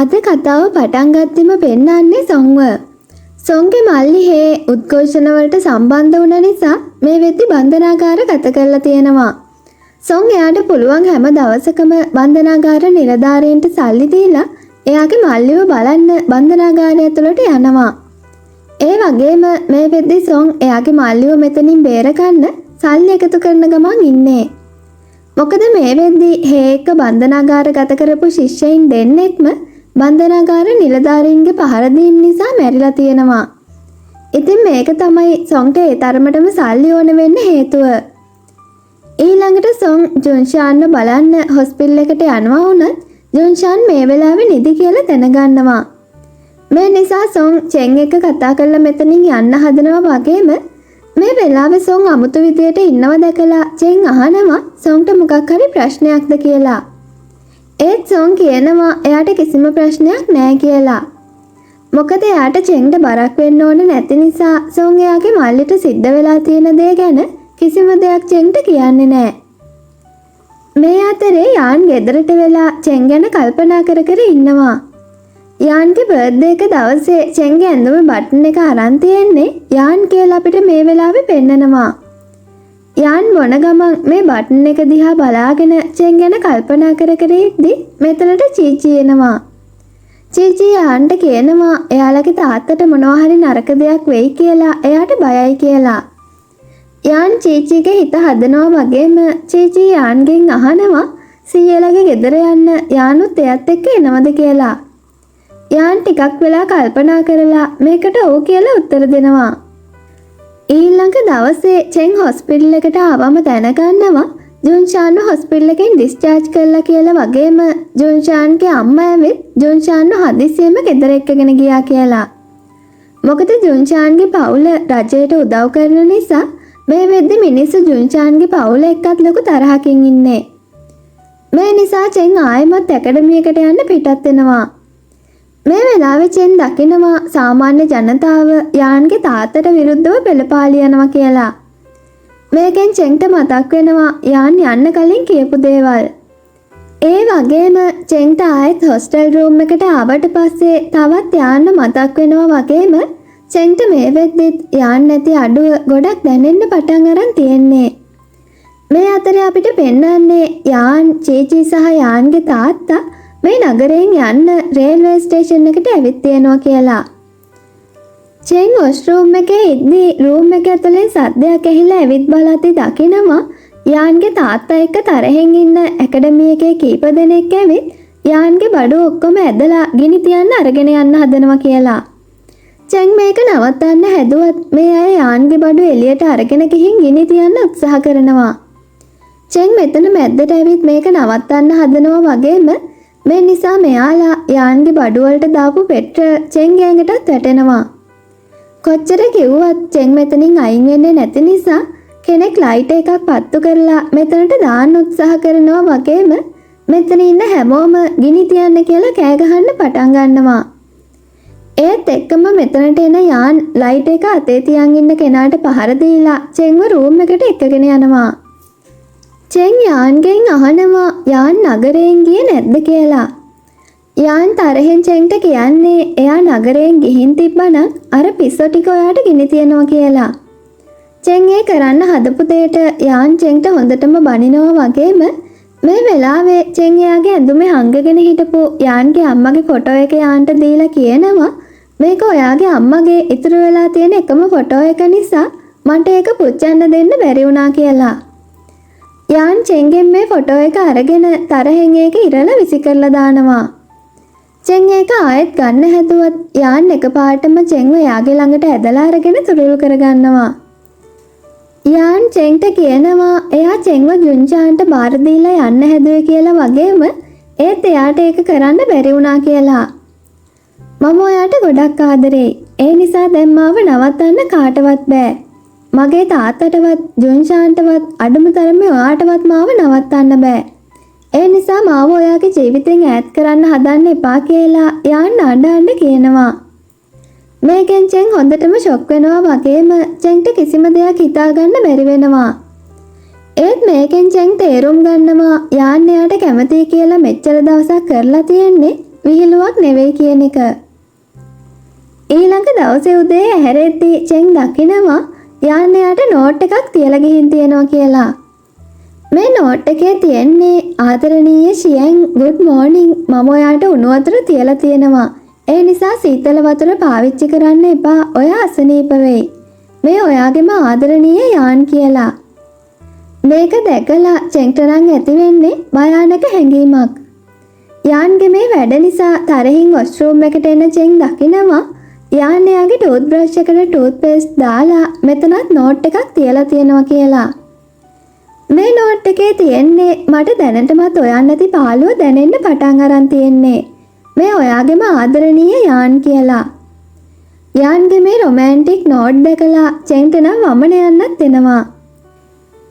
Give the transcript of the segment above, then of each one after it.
අද කතාව පටන් ගත්තෙම පෙන්නන්නේ සොන්ව. සොන්ගේ මල්ලි හේ උද්ඝෝෂණ වලට සම්බන්ධ වුණ නිසා මේ වෙද්දි බන්ධනාගාර ගත කරලා තියෙනවා. සොන් එයාට පුළුවන් හැම දවසකම බන්ධනාගාර නිලධාරීන්ට සල්ලි දීලා එයාගේ මල්ලිව බලන්න බන්ධනාගාරය ඇතුළට යනවා. ඒ වගේම මේ වෙද්දි සොන් එයාගේ මල්ලිව මෙතනින් බේරගන්න සල්ලි එකතු කරන ගමන් ඉන්නේ. මොකද මේ වෙද්දි හේ එක්ක බන්ධනාගාර ගත කරපු ශිෂ්‍යයින් දෙන්නෙක්ම බන්ධනාගාර නිලධාරීන්ගේ පහර දීම නිසා මැරිලා තියෙනවා. ඉතින් මේක තමයි සොන්ට ඒ තරමටම සල්ලි ඕන වෙන්න හේතුව. ඊළඟට සොන් ජුන්ෂාන්ව බලන්න හොස්පිටල් එකට යනවා වුණත් ජුන්ෂාන් මේ වෙලාවේ නිදි කියලා දැනගන්නවා. මේ නිසා සොන් චෙන් එක්ක කතා කරලා මෙතනින් යන්න හදනවා වගේම මේ වෙලාවේ සොන් අමුතු විදියට ඉන්නව දැකලා චෙන් අහනවා සොන්ට මොකක් හරි ප්‍රශ්නයක්ද කියලා. ඒත් සොන් කියනවා එයාට කිසිම ප්‍රශ්නයක් නෑ කියලා. මොකද එයාට චෙන්ට බරක් වෙන්න ඕන නැති නිසා සොන් එයාගේ මල්ලිට සිද්ධ වෙලා තියෙන දේ ගැන කිසිම දෙයක් චෙන්ට කියන්නේ නෑ. මේ අතරේ යාන් ගෙදරට වෙලා චෙන් ගැන කල්පනා කර කර ඉන්නවා. යාන්ගේ බර්ත්ඩේ එක දවසේ චෙන්ගේ ඇඳුමේ බටන් එක අරන් තියෙන්නේ යාන් කියලා අපිට මේ වෙලාවේ පෙන්නනවා. යාන් බොන ගමන් මේ බටන් එක දිහා බලාගෙන චෙන් ගැන කල්පනා කර කර ඉද්දි මෙතනට චීචි එනවා. චීචි යාන්ට කියනවා එයාලගේ තාත්තට මොනවා හරි නරක දෙයක් වෙයි කියලා එයාට බයයි කියලා. යාන් චීචිගේ හිත හදනවා වගේම චීචි යාන්ගෙන් අහනවා සීයලගේ ගෙදර යන්න යානුත් එයත් එක්ක එනවද කියලා. යාන් ටිකක් වෙලා කල්පනා කරලා මේකට ඔව් කියලා උත්තර දෙනවා. ඊළඟ දවසේ චෙන් හොස්පිටල් එකට ආවම දැනගන්නවා ජුන්ෂාන්ව හොස්පිටල් එකෙන් ඩිස්චාර්ජ් කළා කියලා වගේම ජුන්ෂාන්ගේ අම්මා ඇවිත් ජුන්ෂාන්ව හදිසියෙම ගෙදර එක්කගෙන ගියා කියලා. මොකද ජුන්ෂාන්ගේ පවුල රජයට උදව් කරන නිසා මේ වෙද්දි මිනිස්සු ජුන්ෂාන්ගේ පවුල එක්කත් ලොකු තරහකින් ඉන්නේ. මේ නිසා චෙන් ආයෙමත් ඇකඩමියකට යන්න පිටත් වෙනවා. මේ වෙලාවේ චෙන් දකිනවා සාමාන්‍ය ජනතාව යාන්ගේ තාත්තට විරුද්ධව පෙළපාලි යනවා කියලා. මේකෙන් චෙන්ට මතක් වෙනවා යාන් යන්න කලින් කියපු දේවල්. ඒ වගේම චෙන්ට ආයෙත් හොස්ටල් රූම් එකට ආවට පස්සේ තවත් යාන්න මතක් වෙනවා වගේම චෙන්ට මේ වෙද්දිත් යාන් නැති අඩුව ගොඩක් දැනෙන්න පටන් අරන් තියෙන්නේ. මේ අතරේ අපිට පෙන්වන්නේ යාන් චීචි සහ යාන්ගේ තාත්තා මේ නගරයෙන් යන්න රේල්වේ ස්ටේෂන් එකට ඇවිත් තියෙනවා කියලා. චෙන් වොෂ්රූම් එකේ ඉද්දි රූම් එක ඇතුලේ සද්දයක් ඇහිලා ඇවිත් බලද්දි දකිනවා යාන්ගේ තාත්තා එක්ක තරහෙන් ඉන්න ඇකඩමි එකේ කීප දෙනෙක් ඇවිත් යාන්ගේ බඩු ඔක්කොම ඇදලා ගිනි තියන්න අරගෙන යන්න හදනවා කියලා. චෙන් මේක නවත්තන්න හැදුවත් මේ අය යාන්ගේ බඩු එළියට අරගෙන ගිහින් ගිනි තියන්න උත්සාහ කරනවා. චෙන් මෙතන මැද්දට ඇවිත් මේක නවත්තන්න හදනවා වගේම මේ නිසා මෙයාලා යාන්ගේ බඩු වලට දාපු පෙට්‍රල් චෙන්ගේ ඇඟටත් වැටෙනවා. කොච්චර කිව්වත් චෙන් මෙතනින් අයින් වෙන්නේ නැති නිසා කෙනෙක් ලයිට් එකක් පත්තු කරලා මෙතනට දාන්න උත්සාහ කරනවා වගේම මෙතන ඉන්න හැමෝම ගිනි තියන්න කියලා කෑ ගහන්න පටන් ගන්නවා. ඒත් එක්කම මෙතනට එන යාන් ලයිට් එක අතේ තියන් ඉන්න කෙනාට පහර දීලා චෙන්ව රූම් එකට එක්කගෙන යනවා. චෙන් යාන්ගෙන් අහනවා යාන් නගරයෙන් ගියේ නැද්ද කියලා. යාන් තරහෙන් චෙන්ට කියන්නේ එයා නගරයෙන් ගිහින් තිබ්බනම් අර පිස්සෝ ටික ඔයාට ගිනි තියනවා කියලා. චෙන් ඒ කරන්න හදපු දෙයට යාන් චෙන්ට හොඳටම බනිනවා වගේම මේ වෙලාවේ චෙන් එයාගේ ඇඳුමේ හංගගෙන හිටපු යාන්ගේ අම්මගේ ෆොටෝ එක යාන්ට දීලා කියනවා මේක ඔයාගේ අම්මගේ ඉතුරු වෙලා තියෙන එකම ෆොටෝ එක නිසා මට ඒක පුච්චන්න දෙන්න බැරි වුණා කියලා. යාන් චෙන්ගෙන් මේ ෆොටෝ එක අරගෙන තරහෙන් ඒක ඉරලා විසි කරලා දානවා. චෙන් ඒක ආයෙත් ගන්න හැදුවත් යාන් එකපාරටම චෙන්ව එයාගේ ළඟට ඇදලා අරගෙන තුරුල් කරගන්නවා. යාන් චෙන්ට කියනවා එයා චෙන්ව ජුන්ෂාන්ට බාර දීලා යන්න හැදුවේ කියලා වගේම ඒත් එයාට ඒක කරන්න බැරි වුණා කියලා. මම ඔයාට ගොඩක් ආදරෙයි. ඒ නිසා දැන් මාව නවත්තන්න කාටවත් බෑ. මගේ තාත්තටවත් ජුන්ෂාන්ටවත් අඩුම තරමේ ඔයාටවත් මාව නවත්තන්න බෑ. ඒ නිසා මාව ඔයාගේ ජීවිතෙන් ඈත් කරන්න හදන්න එපා කියලා යාන් අඬ කියනවා. මේකෙන් චෙන් හොඳටම ෂොක් වෙනවා වගේම චෙන්ට කිසිම දෙයක් හිතාගන්න බැරි වෙනවා. ඒත් මේකෙන් චෙන් තේරුම් ගන්නවා යාන් එයාට කැමතියි කියලා මෙච්චර දවසක් කරලා තියෙන්නේ විහිළුවක් නෙවෙයි කියන එක. ඊළඟ දවසේ උදේ ඇහැරෙද්දී චෙන් දකිනවා යාන් එයාට නෝට් එකක් තියලා ගිහින් තියෙනවා කියලා. මේ නෝට් එකේ තියෙන්නේ ආදරණීය ෂියන් good morning මම ඔයාට උණු වතුර තියලා තියෙනවා. ඒ නිසා සීතල වතුර පාවිච්චි කරන්න එපා. ඔයා අසනීප වෙයි. මේ ඔයාගේම ආදරණීය යාන් කියලා. මේක දැකලා චෙන්ට නම් ඇති වෙන්නේ භයානක හැඟීමක්. යාන්ගේ මේ වැඩ නිසා තරහින් වොෂ්රූම් එකට එන චෙන් දකිනවා යාන් එයාගේ ටූත් බ්‍රෂ් එකට ටූත් පේස්ට් දාලා මෙතනත් නෝට් එකක් තියලා තියෙනවා කියලා. මේ නෝට් එකේ තියෙන්නේ මට දැනටමත් ඔයන් නැති පාළුව දැනෙන්න පටන් අරන් තියෙන්නේ. මේ ඔයාගේම ආදරණීය යාන් කියලා. යාන්ගේ මේ රොමැන්ටික් නෝට් දැකලා චෙන්ට නම් වමන යන්නත් එනවා.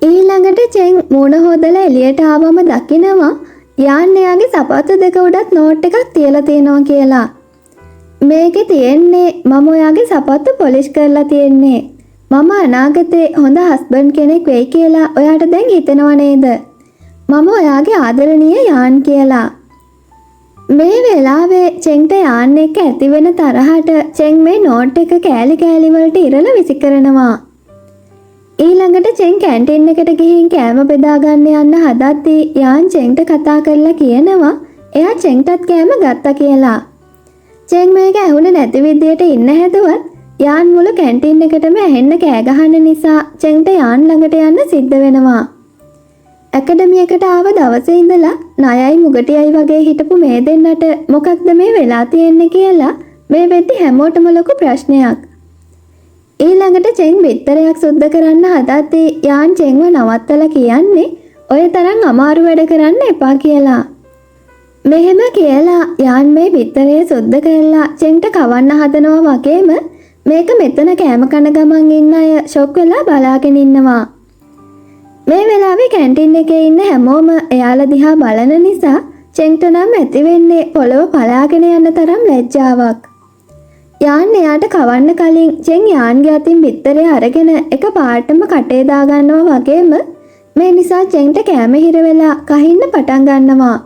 ඊළඟට චෙන් මූණ හොදලා එළියට ආවම දකිනවා යාන් එයාගේ සපත්තු දෙක උඩත් නෝට් එකක් තියලා තියෙනවා කියලා. මේකේ තියෙන්නේ මම ඔයාගේ සපත්තු පොලිෂ් කරලා තියෙන්නේ. මම අනාගතේ හොඳ හස්බන්ඩ් කෙනෙක් වෙයි කියලා ඔයාට දැන් හිතෙනව නේද? මම ඔයාගේ ආදරණීය යාන් කියලා. මේ වෙලාවේ චෙන්ට යාන් එක්ක ඇති වෙන තරහට චෙන් මේ නෝට් එක කෑලි කෑලි වලට ඉරලා විසි කරනවා. ඊළඟට චෙන් කැන්ටින් එකට ගිහින් කෑම බෙදා ගන්න යන්න හදද්දී යාන් චෙන්ට කතා කරලා කියනවා එයා චෙන්ටත් කෑම ගත්තා කියලා. චෙන් මේක ඇහුනේ නැති විදියට ඉන්න හැදුවත් යාන් මුළු කැන්ටින් එකටම ඇහෙන්න කෑ ගහන නිසා චෙන්ට යාන් ළඟට යන්න සිද්ධ වෙනවා. ඇකඩමියකට ආව දවසේ ඉඳලා ණයයි මුගටියයි වගේ හිටපු මේ දෙන්නට මොකක්ද මේ වෙලා තියෙන්නේ කියලා මේ වෙද්දි හැමෝටම ලොකු ප්‍රශ්නයක්. ඊළඟට චෙන් බිත්තරයක් සුද්ධ කරන්න හදද්දී යාන් චෙන්ව නවත්තලා කියන්නේ ඔය තරම් අමාරු වැඩ කරන්න එපා කියලා. මෙහෙම කියලා යාන් මේ බිත්තරය සුද්ධ කරලා චෙන්ට කවන්න හදනවා වගේම මේක මෙතන කෑම කන ගමන් ඉන්න අය ෂොක් වෙලා බලාගෙන ඉන්නවා. මේ වෙලාවේ කැන්ටින් එකේ ඉන්න හැමෝම එයාලා දිහා බලන නිසා චෙන්ට නම් ඇති වෙන්නේ පොළව පලාගෙන යන තරම් ලැජ්ජාවක්. යාන් එයාට කවන්න කලින් චෙන් යාන්ගේ අතින් බිත්තරය අරගෙන එක පාටම කටේ දා ගන්නවා වගේම මේ නිසා චෙන්ට කෑම හිර වෙලා කහින්න පටන් ගන්නවා.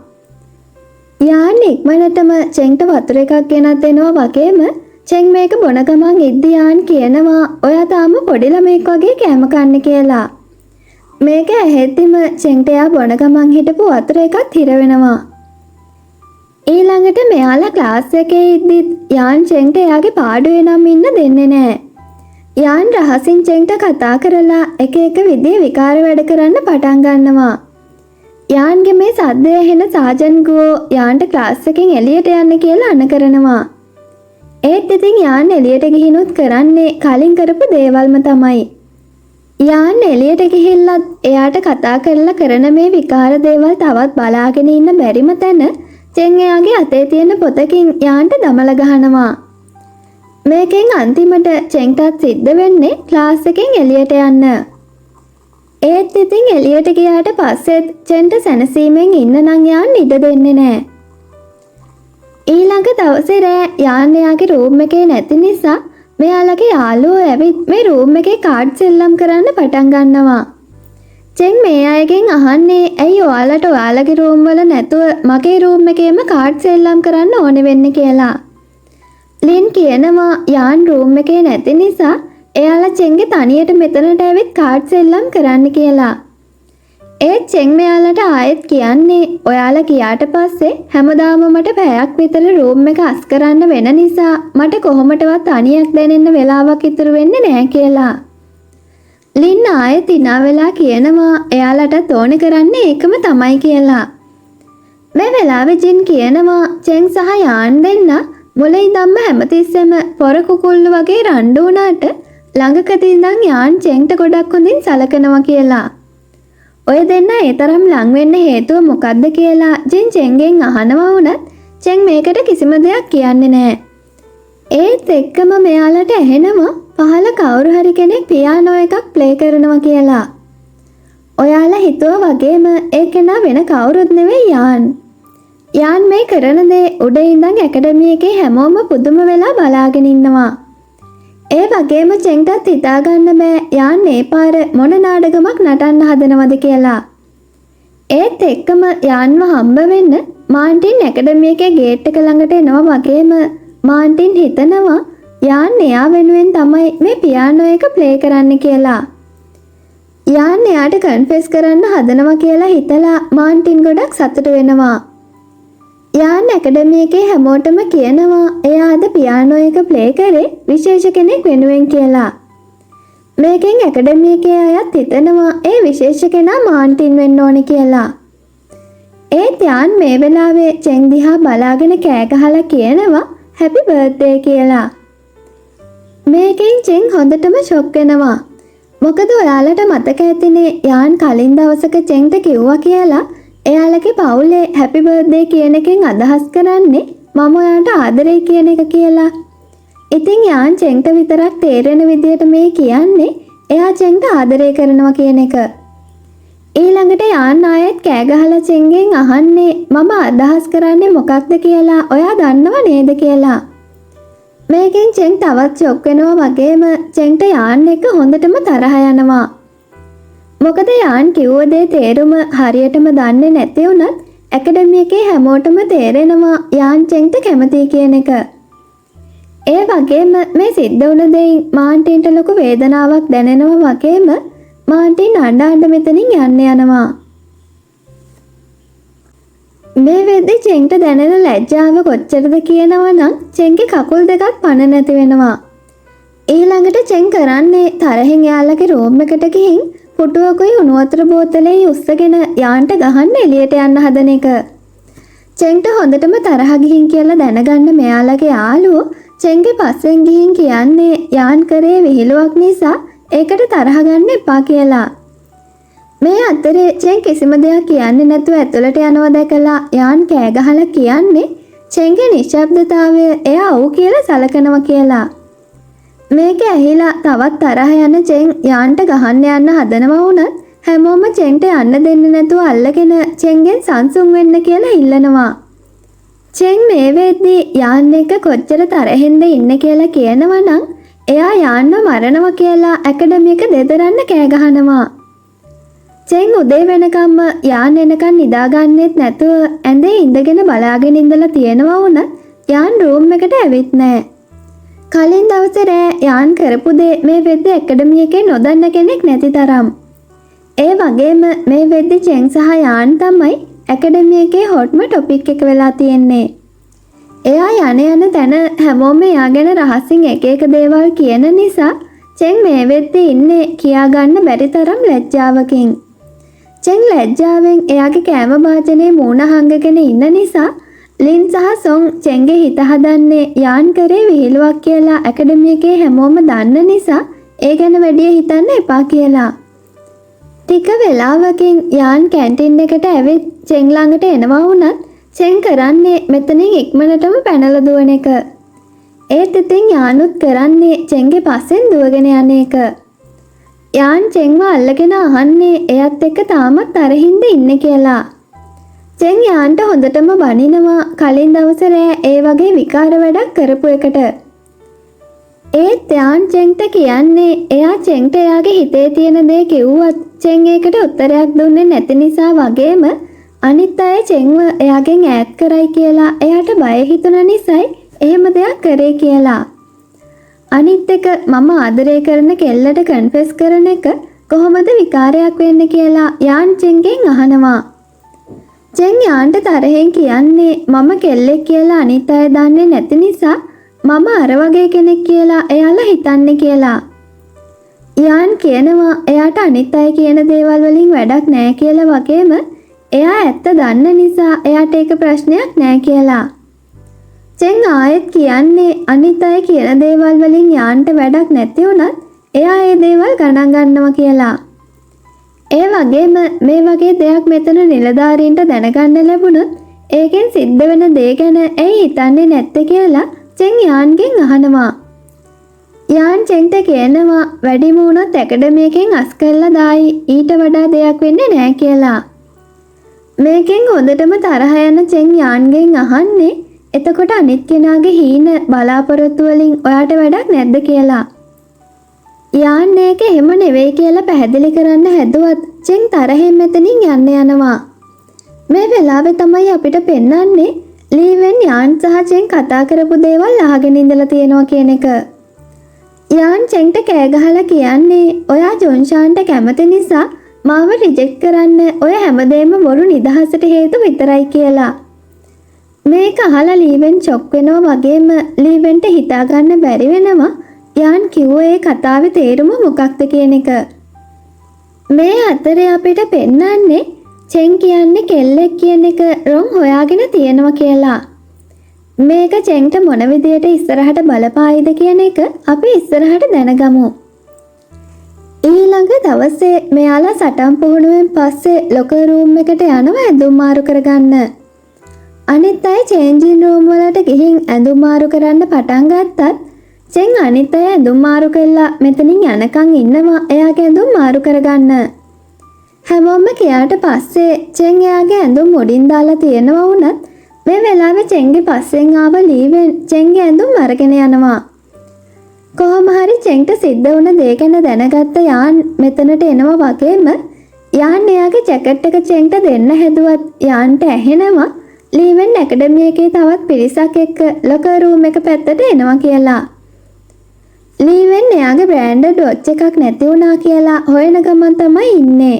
යාන් ඉක්මනටම චෙන්ට වතුර එකක් ගෙනත් දෙනවා වගේම චෙන් මේක බොන ගමන් ඉද්දි යාන් කියනවා ඔයා තාම පොඩි ළමෙක් වගේ කෑම කන්න කියලා. මේක ඇහෙද්දිම චෙන්ට එයා බොන ගමන් හිටපු වතුර එකත් හිර වෙනවා. ඊළඟට මෙයාලා ක්ලාස් එකේ ඉද්දිත් යාන් චෙන්ට එයාගේ පාඩුවේ නම් ඉන්න දෙන්නේ නැහැ. යාන් රහසින් චෙන්ට කතා කරලා එක එක විදිහේ විකාර වැඩ කරන්න පටන් ගන්නවා. යාන්ගේ මේ සද්දය ඇහෙන සාජන් ගුවෝ යාන්ට ක්ලාස් එකෙන් එළියට යන්න කියලා අණ කරනවා. ඒත් ඉතින් යාන් එළියට ගිහිනුත් කරන්නේ කලින් කරපු දේවල්ම තමයි. යාන් එළියට ගිහිල්ලත් එයාට කතා කරලා කරන මේ විකාර දේවල් තවත් බලාගෙන ඉන්න බැරිම තැන චෙන් එයාගේ අතේ තියෙන පොතකින් යාන්ට දමල ගහනවා. මේකෙන් අන්තිමට චෙන්ටත් සිද්ධ වෙන්නේ ක්ලාස් එකෙන් එළියට යන්න. ඒත් ඉතින් එළියට ගියාට පස්සෙත් චෙන්ට සැනසීමෙන් ඉන්න නම් යාන් ඉඩ දෙන්නේ නැහැ. ඊළඟ දවසේ රෑ යාන් එයාගේ රූම් එකේ නැති නිසා මෙයාලගේ යාළුවෝ ඇවිත් මේ රූම් එකේ කාඩ් සෙල්ලම් කරන්න පටන් ගන්නවා. චෙන් මේ අයගෙන් අහන්නේ ඇයි ඔයාලට ඔයාලගේ රූම් වල නැතුව මගේ රූම් එකේම කාඩ් සෙල්ලම් කරන්න ඕනේ වෙන්නේ කියලා. ලින් කියනවා යාන් රූම් එකේ නැති නිසා එයාලා චෙන්ගේ තනියට මෙතනට ඇවිත් කාඩ් සෙල්ලම් කරන්න කියලා. ඒත් චෙන් මෙයාලට ආයෙත් කියන්නේ ඔයාලා ගියාට පස්සේ හැමදාම මට පැයක් විතර රූම් එක අස් කරන්න වෙන නිසා මට කොහොමටවත් අනියක් දැනෙන්න වෙලාවක් ඉතුරු වෙන්නේ නැහැ කියලා. ලින් ආයෙත් ඉනා වෙලා කියනවා එයාලට ඕන කරන්නේ ඒකම තමයි කියලා. මේ වෙලාවේ ජින් කියනවා චෙන් සහ යාන් දෙන්න මුලින් ඉඳන්ම හැමතිස්සෙම පොර කුකුල්ලු වගේ රණ්ඩු වුණාට ළඟකදී ඉඳන් යාන් චෙන්ට ගොඩක් හොඳින් සලකනවා කියලා. ඔය දෙන්න ඒ තරම් ලං වෙන්න හේතුව මොකක්ද කියලා ජින් චෙන්ගෙන් අහනවා වුණත් චෙන් මේකට කිසිම දෙයක් කියන්නේ නැහැ. ඒත් එක්කම මෙයාලට ඇහෙනවා පහළ කවුරු හරි කෙනෙක් පියානෝ එකක් ප්ලේ කරනවා කියලා. ඔයාලා හිතුවා වගේම ඒ කෙනා වෙන කවුරුත් නෙවෙයි යාන්. යාන් මේ කරන දේ උඩ ඉඳන් ඇකඩමි එකේ හැමෝම පුදුම වෙලා බලාගෙන ඉන්නවා. ඒ වගේම චෙන්ටත් හිතා ගන්න බෑ යාන් මේ පාර මොන නාඩගමක් නටන්න හදනවද කියලා. ඒත් එක්කම යාන්ව හම්බ වෙන්න මාන්ටින් ඇකඩමි එකේ ගේට් එක ළඟට එනවා වගේම මාන්ටින් හිතනවා යාන් එයා වෙනුවෙන් තමයි මේ පියානෝ එක ප්ලේ කරන්න කියලා. යාන් එයාට කන්ෆෙස් කරන්න හදනවා කියලා හිතලා මාන්ටින් ගොඩක් සතුට වෙනවා. යාන් ඇකඩමි එකේ හැමෝටම කියනවා එයා අද පියානෝ එක ප්ලේ කරේ විශේෂ කෙනෙක් වෙනුවෙන් කියලා. මේකෙන් ඇකඩමි එකේ අයත් හිතනවා ඒ විශේෂ කෙනා මාන්ටින් වෙන්න ඕනි කියලා. ඒත් යාන් මේ වෙලාවේ චෙන් දිහා බලාගෙන කෑ ගහලා කියනවා හැපි බර්ත්ඩේ කියලා. මේකෙන් චෙන් හොඳටම ෂොක් වෙනවා. මොකද ඔයාලට මතක ඇතිනේ යාන් කලින් දවසක චෙන්ට කිව්වා කියලා එයාලගේ පවුලේ හැපි බර්ත්ඩේ කියන එකෙන් අදහස් කරන්නේ මම ඔයාට ආදරේ කියන එක කියලා. ඉතින් යාන් චෙන්ට විතරක් තේරෙන විදියට මේ කියන්නේ එයා චෙන්ට ආදරය කරනවා කියන එක. ඊළඟට යාන් ආයෙත් කෑ ගහලා චෙන්ගෙන් අහන්නේ මම අදහස් කරන්නේ මොකක්ද කියලා ඔයා දන්නව නේද කියලා. මේකෙන් චෙන් තවත් ෂොක් වෙනවා වගේම චෙන්ට යාන් එක හොඳටම තරහ යනවා. මොකද යාන් කිව්ව දේ තේරුම හරියටම දන්නේ නැති වුණත් ඇකඩමි එකේ හැමෝටම තේරෙනවා යාන් චෙන්ට කැමතියි කියන එක. ඒ වගේම මේ සිද්ධ වුණ දෙයින් මාන්ටින්ට ලොකු වේදනාවක් දැනෙනවා වගේම මාන්ටින් අඬ මෙතනින් යන්න යනවා. මේ වෙද්දි චෙන්ට දැනෙන ලැජ්ජාව කොච්චරද කියනවා නම් චෙන්ගේ කකුල් දෙකක් පණ නැති වෙනවා. ඊළඟට චෙන් කරන්නේ තරහින් එයාලගේ රූම් එකට ගිහින් පුටුවකුයි උණු වතුර බෝතලේ උස්සගෙන යාන්ට ගහන්න එළියට යන්න හදන එක. චෙන්ට හොඳටම තරහ ගිහින් කියලා දැනගන්න මෙයාලගේ යාළුවෝ චෙන්ගේ පස්සෙන් ගිහින් කියන්නේ යාන් කරේ විහිළුවක් නිසා ඒකට තරහ ගන්න එපා කියලා. මේ අතරේ චෙන් කිසිම දෙයක් කියන්නේ නැතුව ඇතුළට යනවා දැකලා යාන් කෑ ගහලා කියන්නේ චෙන්ගේ නිශ්ශබ්දතාවය එයා ඔව් කියලා සලකනවා කියලා. මේක ඇහිලා තවත් තරහ යන චෙන් යාන්ට ගහන්න යන්න හදනවා වුණත් හැමෝම චෙන්ට යන්න දෙන්නේ නැතුව අල්ලගෙන චෙන්ගෙන් සංසුන් වෙන්න කියලා ඉල්ලනවා. චෙන් මේ වෙද්දී යාන් එක කොච්චර තරහෙන්ද ඉන්න කියලා කියනවා නම් එයා යාන්ව මරනවා කියලා ඇකඩමි එක දෙදරන්න කෑ ගහනවා. චෙන් උදේ වෙනකම්ම යාන් එනකන් නිදාගන්නෙත් නැතුව ඇඳේ ඉඳගෙන බලාගෙන ඉඳලා තියෙනවා වුණත් යාන් රූම් එකට ඇවිත් නැහැ. කලින් දවසේ රෑ යාන් කරපු දේ මේ වෙද්දී ඇකඩමි එකේ නොදන්න කෙනෙක් නැති තරම්. ඒ වගේම මේ වෙද්දී චෙන් සහ යාන් තමයි ඇකඩමි එකේ හොට්ම ටොපික් එක වෙලා තියෙන්නේ. එයා යන තැන හැමෝම එයා ගැන රහසින් එක එක දේවල් කියන නිසා චෙන් මේ වෙද්දී ඉන්නේ කියාගන්න බැරි තරම් ලැජ්ජාවකින්. චෙන් ලැජ්ජාවෙන් එයාගේ කෑම භාජනයේ මූණ හංගගෙන ඉන්න නිසා ලින් සහ සොන් චෙන්ගේ හිත හදන්නේ යාන් කරේ විහිළුවක් කියලා ඇකඩමි එකේ හැමෝම දන්න නිසා ඒ ගැන වැඩි හිතන්න එපා කියලා. ටික වෙලාවකින් යාන් කැන්ටින් එකට ඇවිත් චෙන් ළඟට එනවා වුණත් චෙන් කරන්නේ මෙතනින් ඉක්මනටම පැනලා දුවන එක. ඒත් ඉතින් යානුත් කරන්නේ චෙන්ගේ පස්සෙන් දුවගෙන යන එක. යාන් චෙන්ව අල්ලගෙන අහන්නේ එයත් එක්ක තාමත් තරහින්ද ඉන්නේ කියලා. චෙන් යාන්ට හොඳටම බනිනවා කලින් දවසේ රෑ ඒ වගේ විකාර වැඩක් කරපු එකට. ඒත් යාන් චෙන්ට කියන්නේ එයා චෙන්ට එයාගේ හිතේ තියෙන දේ කිව්වත් චෙන් ඒකට උත්තරයක් දුන්නේ නැති නිසා වගේම අනිත් අය චෙන්ව එයාගෙන් ඈත් කරයි කියලා එයාට බය හිතුණ නිසායි එහෙම දෙයක් කරේ කියලා. අනිත් එක මම ආදරය කරන කෙල්ලට කන්ෆෙස් කරන එක කොහොමද විකාරයක් වෙන්නේ කියලා යාන් චෙන්ගෙන් අහනවා. චෙන් යාන්ට තරහෙන් කියන්නේ මම කෙල්ලෙක් කියලා අනිත් අය දන්නේ නැති නිසා මම අර වගේ කෙනෙක් කියලා එයාලා හිතන්නේ කියලා. යාන් කියනවා එයාට අනිත් අය කියන දේවල් වලින් වැඩක් නැහැ කියලා වගේම එයා ඇත්ත දන්න නිසා එයාට ඒක ප්‍රශ්නයක් නැහැ කියලා. චෙන් ආයෙත් කියන්නේ අනිත් අය කියන දේවල් වලින් යාන්ට වැඩක් නැති වුණත් එයා ඒ දේවල් ගණන් ගන්නවා කියලා. ඒ වගේම මේ වගේ දෙයක් මෙතන නිලධාරීන්ට දැනගන්න ලැබුණොත් ඒකෙන් සිද්ධ වෙන දේ ගැන ඇයි හිතන්නේ නැත්තේ කියලා චෙන් යාන්ගෙන් අහනවා. යාන් චෙන්ට කියනවා වැඩිම වුණොත් ඇකඩමි එකෙන් අස් කරලා දායි ඊට වඩා දෙයක් වෙන්නේ නැහැ කියලා. මේකෙන් හොඳටම තරහ යන චෙන් යාන්ගෙන් අහන්නේ එතකොට අනිත් කෙනාගේ හීන බලාපොරොත්තු වලින් ඔයාට වැඩක් නැද්ද කියලා. යාන් ඒක එහෙම නෙවෙයි කියලා පැහැදිලි කරන්න හැදුවත් චෙන් තරහෙන් මෙතනින් යන්න යනවා. මේ වෙලාවේ තමයි අපිට පෙන්වන්නේ ලීවෙන් යාන් සහ චෙන් කතා කරපු දේවල් අහගෙන ඉඳලා තියෙනවා කියන එක. යාන් චෙන්ට කෑ ගහලා කියන්නේ ඔයා ජොන්ෂාන්ට කැමති නිසා මාව රිජෙක්ට් කරන්න ඔය හැමදේම බොරු නිදහසට හේතු විතරයි කියලා. මේක අහලා ලීවෙන් ෂොක් වෙනවා වගේම ලීවෙන්ට හිතා ගන්න බැරි වෙනවා යාන් කිව්වේ ඒ කතාවේ තේරුම මොකක්ද කියන එක. මේ අතරේ අපිට පෙන්වන්නේ චෙන් කියන්නේ කෙල්ලෙක් කියන එක රොන් හොයාගෙන තියෙනවා කියලා. මේක චෙන්ට මොන විදියට ඉස්සරහට බලපායිද කියන එක අපි ඉස්සරහට දැනගමු. ඊළඟ දවසේ මෙයාලා සටන් පුහුණුවෙන් පස්සේ ලොකර් රූම් එකට යනවා ඇඳුම් මාරු කරගන්න. අනිත් අය චේන්ජින් රූම් වලට ගිහින් ඇඳුම් මාරු කරන්න පටන් ගත්තත් චෙන් අනිත් අය ඇඳුම් මාරු කළා මෙතනින් යනකම් ඉන්නවා එයාගේ ඇඳුම් මාරු කරගන්න. හැමෝම කියාට පස්සේ චෙන් එයාගේ ඇඳුම් මුඩින් දාලා තියෙනවා වුණත් මේ වෙලාවේ චෙන්ගේ පස්සෙන් ආව ලීවෙන් චෙන්ගේ ඇඳුම් අරගෙන යනවා. කොහොම හරි චෙන්ට සිද්ධ වුණ දේ ගැන දැනගත්ත යාන් මෙතනට එනවා වගේම යාන් එයාගේ ජැකට් එක චෙන්ට දෙන්න හැදුවත් යාන්ට ඇහෙනවා ලීවෙන් ඇකඩමි එකේ තවත් පිරිසක් එක්ක ලොකර් රූම් එක පැත්තට එනවා කියලා. ලීවෙන් එයාගේ බ්‍රෑන්ඩඩ් වොච් එකක් නැති වුණා කියලා හොයන ගමන් තමයි ඉන්නේ.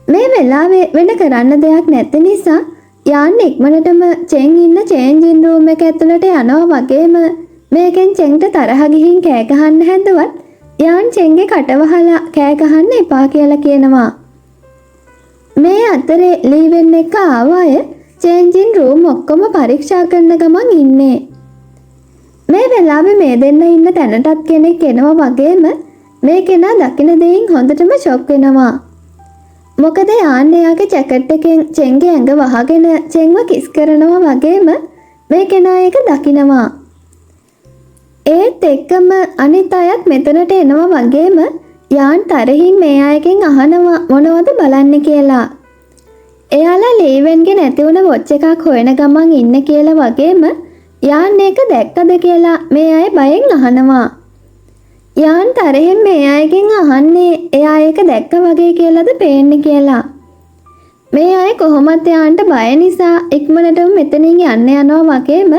මේ වෙලාවේ වෙන කරන්න දෙයක් නැති නිසා යාන් ඉක්මනටම චෙන් ඉන්න චේන්ජින් රූම් එක ඇතුළට යනවා වගේම මේකෙන් චෙන්ට තරහ ගිහින් කෑ ගහන්න හැදුවත් යාන් චෙන්ගේ කට වහලා කෑ ගහන්න එපා කියලා කියනවා. මේ අතරේ ලීවෙන් එක ආව අය චේන්ජින් රූම් ඔක්කොම පරීක්ෂා කරන ගමන් ඉන්නේ. මේ වෙලාවේ මේ දෙන්න ඉන්න තැනටත් කෙනෙක් එනවා වගේම මේ කෙනා දකින දෙයින් හොඳටම ෂොක් වෙනවා. මොකද යාන් එයාගේ ජැකට් එකෙන් චෙන්ගේ ඇඟ වහගෙන චෙන්ව කිස් කරනවා වගේම මේ කෙනා ඒක දකිනවා. ඒත් එක්කම අනිත් අයත් මෙතනට එනවා වගේම යාන් තරහින් මේ අයගෙන් අහනවා මොනවද බලන්න කියලා. එයාලා ලීවෙන්ගේ නැති වුණ වොච් එකක් හොයන ගමන් ඉන්න කියලා වගේම යාන් ඒක දැක්කද කියලා මේ අය බයෙන් අහනවා. යාන් තරහෙන් මේ අයගෙන් අහන්නේ එයා ඒක දැක්ක වගේ කියලාද පේන්නේ කියලා. මේ අය කොහොමත් යාන්ට බය නිසා ඉක්මනටම මෙතනින් යන්න යනවා වගේම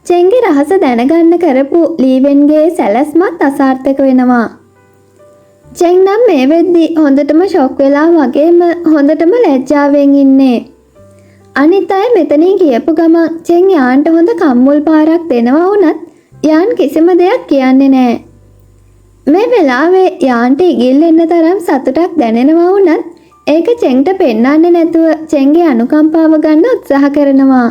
චෙන්ගේ රහස දැනගන්න කරපු ලීවෙන්ගේ සැලැස්මත් අසාර්ථක වෙනවා. චෙන් නම් මේ වෙද්දි හොඳටම ෂොක් වෙලා වගේම හොඳටම ලැජ්ජාවෙන් ඉන්නේ. අනිත් අය මෙතනින් ගියපු ගමන් චෙන් යාන්ට හොඳ කම්මුල් පාරක් දෙනවා වුණත් යාන් කිසිම දෙයක් කියන්නේ නැහැ. මේ වෙලාවේ යාන්ට ඉගිල්ල එන්න තරම් සතුටක් දැනෙනවා වුණත් ඒක චෙන්ට පෙන්වන්නේ නැතුව චෙන්ගේ අනුකම්පාව ගන්න උත්සාහ කරනවා.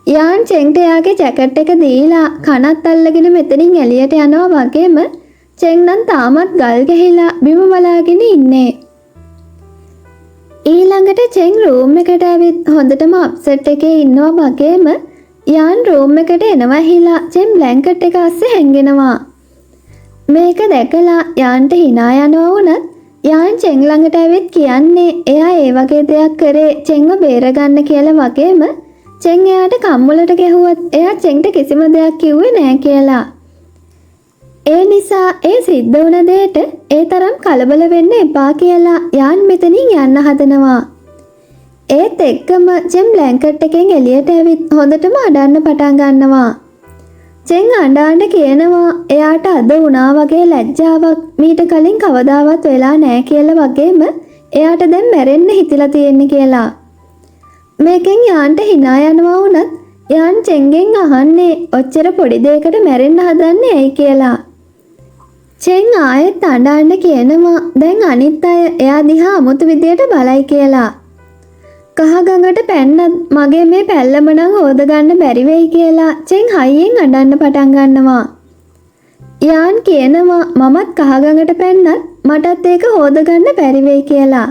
යාන් චෙන්ට එයාගේ ජැකට් එක දීලා කනත් අල්ලගෙන මෙතනින් එළියට යනවා වගේම චෙන් නම් තාමත් ගල් ගැහිලා බිම බලාගෙන ඉන්නේ. ඊළඟට චෙන් රූම් එකට ඇවිත් හොඳටම අප්සෙට් එකේ ඉන්නවා වගේම යාන් රූම් එකට එනවා හිලා චෙන් බ්ලැන්කට් එක අස්සේ හැංගෙනවා. මේක දැකලා යාන්ට hina යනවා වුණත් යාන් චෙන් ළඟට ඇවිත් කියන්නේ එයා ඒ වගේ දෙයක් කරේ චෙන්ව බේරගන්න කියලා වගේම චෙන් එයාට කම්මුලට ගැහුවත් එයා චෙන්ට කිසිම දෙයක් කිව්වේ නෑ කියලා. ඒ නිසා ඒ සිද්ධ වුණ දෙයට ඒ තරම් කලබල වෙන්න එපා කියලා යාන් මෙතනින් යන්න හදනවා. ඒත් එක්කම චෙන් බ්ලැන්කට් එකෙන් එළියට ඇවිත් හොඳටම අඬන්න පටන් ගන්නවා. චෙන් අඬ කියනවා එයාට අද වුණා වගේ ලැජ්ජාවක් මීට කලින් කවදාවත් වෙලා නෑ කියලා වගේම එයාට දැන් මැරෙන්න හිතලා තියෙන්නේ කියලා. මේකෙන් යාන්ට hina යනවා වුණත් යාන් චෙන්ගෙන් අහන්නේ ඔච්චර පොඩි දෙයකට මැරෙන්න හදන්නේ ඇයි කියලා. චෙන් ආයෙත් අඬන්න කියනවා දැන් අනිත් අය එයා දිහා අමුතු විදියට බලයි කියලා. කහ ගඟට පැන්නත් මගේ මේ පැල්ලම නම් හොද ගන්න බැරි වෙයි කියලා චෙන් හයියෙන් අඬන්න පටන් ගන්නවා. යාන් කියනවා මමත් කහ ගඟට පැන්නත් මටත් ඒක හොද ගන්න බැරි වෙයි කියලා.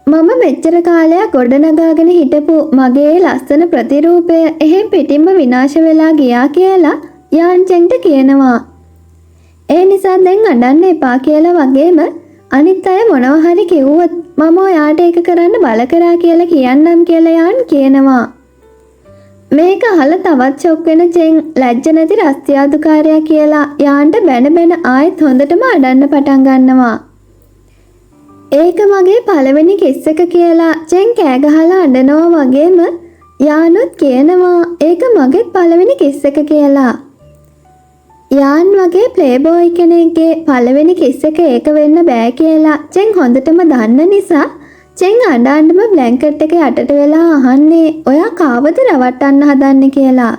මම මෙච්චර කාලයක් ගොඩනගාගෙන හිටපු මගේ ලස්සන ප්‍රතිරූපය එහෙම් පිටින්ම විනාශ වෙලා ගියා කියලා යාන් චෙන්ට කියනවා. ඒ නිසා දැන් අඬන්න එපා කියලා වගේම අනිත් අය මොනවා හරි කිව්වොත් මම ඔයාට ඒක කරන්න බල කරා කියලා කියන්නම් කියලා යාන් කියනවා. මේක අහලා තවත් ෂොක් වෙන චෙන් ලැජ්ජ නැති රස්තියාදුකාරයා කියලා යාන්ට බැන බැන ආයෙත් හොඳටම අඬන්න පටන් ගන්නවා. ඒක මගේ පළවෙනි කිස් එක කියලා චෙන් කෑ ගහලා අඬනවා වගේම යානුත් කියනවා ඒක මගේත් පළවෙනි කිස් එක කියලා. යාන් වගේ ප්ලේබෝයි කෙනෙක්ගේ පළවෙනි කිස් එක ඒක වෙන්න බෑ කියලා චෙන් හොඳටම දන්න නිසා චෙන් අඬ බ්ලැන්කට් එක යටට වෙලා අහන්නේ ඔයා කාවද රවට්ටන්න හදන්නේ කියලා.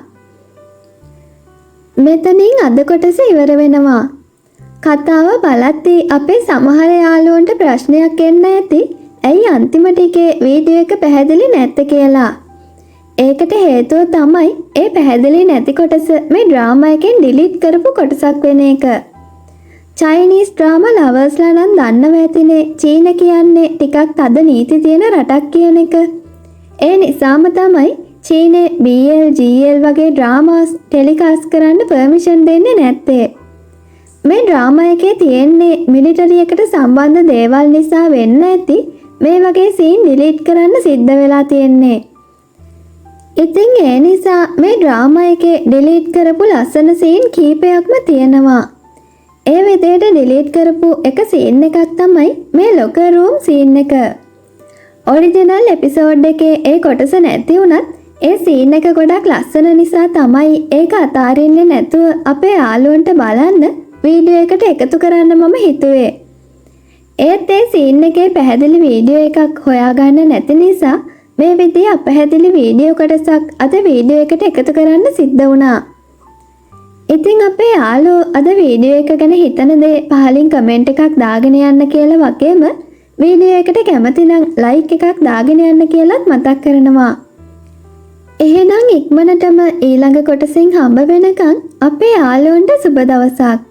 මෙතනින් අද කොටස ඉවර වෙනවා. කතාව බලද්දී අපේ සමහර යාළුවන්ට ප්‍රශ්නයක් එන්න ඇති. ඇයි අන්තිම ටිකේ වීඩියෝ එක පැහැදිලි නැත්තේ කියලා. ඒකට හේතුව තමයි ඒ පැහැදිලි නැති කොටස මේ ඩ්‍රාමා එකෙන් ඩිලීට් කරපු කොටසක් වෙන එක. චයිනීස් ඩ්‍රාමා ලවර්ස්ලා නම් දන්නව ඇතිනේ චීන කියන්නේ ටිකක් තද නීති තියෙන රටක් කියන එක. ඒ නිසාම තමයි චීනේ BL GL වගේ ඩ්‍රාමාස් ටෙලිකාස්ට් කරන්න පර්මිෂන් දෙන්නේ නැත්තේ. මේ ඩ්‍රාමා එකේ තියෙන්නේ මිලිටරි එකට සම්බන්ධ දේවල් නිසා වෙන්න ඇති මේ වගේ සීන් ඩිලීට් කරන්න සිද්ධ වෙලා තියෙන්නේ. ඉතින් ඒ නිසා මේ ඩ්‍රාමා එකේ ඩිලීට් කරපු ලස්සන සීන් කීපයක්ම තියෙනවා. ඒ විදිහට ඩිලීට් කරපු එක සීන් එකක් තමයි මේ ලොකර් රූම් සීන් එක. ඔරිජිනල් එපිසෝඩ් එකේ ඒ කොටස නැති වුණත් ඒ සීන් එක ගොඩක් ලස්සන නිසා තමයි ඒක අතාරින්නේ නැතුව අපේ යාළුවන්ට බලන්න වීඩියෝ එකට එකතු කරන්න මම හිතුවේ. ඒත් ඒ සීන් එකේ පැහැදිලි වීඩියෝ එකක් හොයාගන්න නැති නිසා මේ විදිහේ අපැහැදිලි වීඩියෝ කොටසක් අද වීඩියෝ එකට එකතු කරන්න සිද්ධ වුණා. ඉතින් අපේ යාළුවෝ අද වීඩියෝ එක ගැන හිතන දේ පහලින් කමෙන්ට් එකක් දාගෙන යන්න කියලා වගේම වීඩියෝ එකට කැමති නම් ලයික් එකක් දාගෙන යන්න කියලාත් මතක් කරනවා. එහෙනම් ඉක්මනටම ඊළඟ කොටසින් හම්බ වෙනකන් අපේ යාළුවන්ට සුබ දවසක්.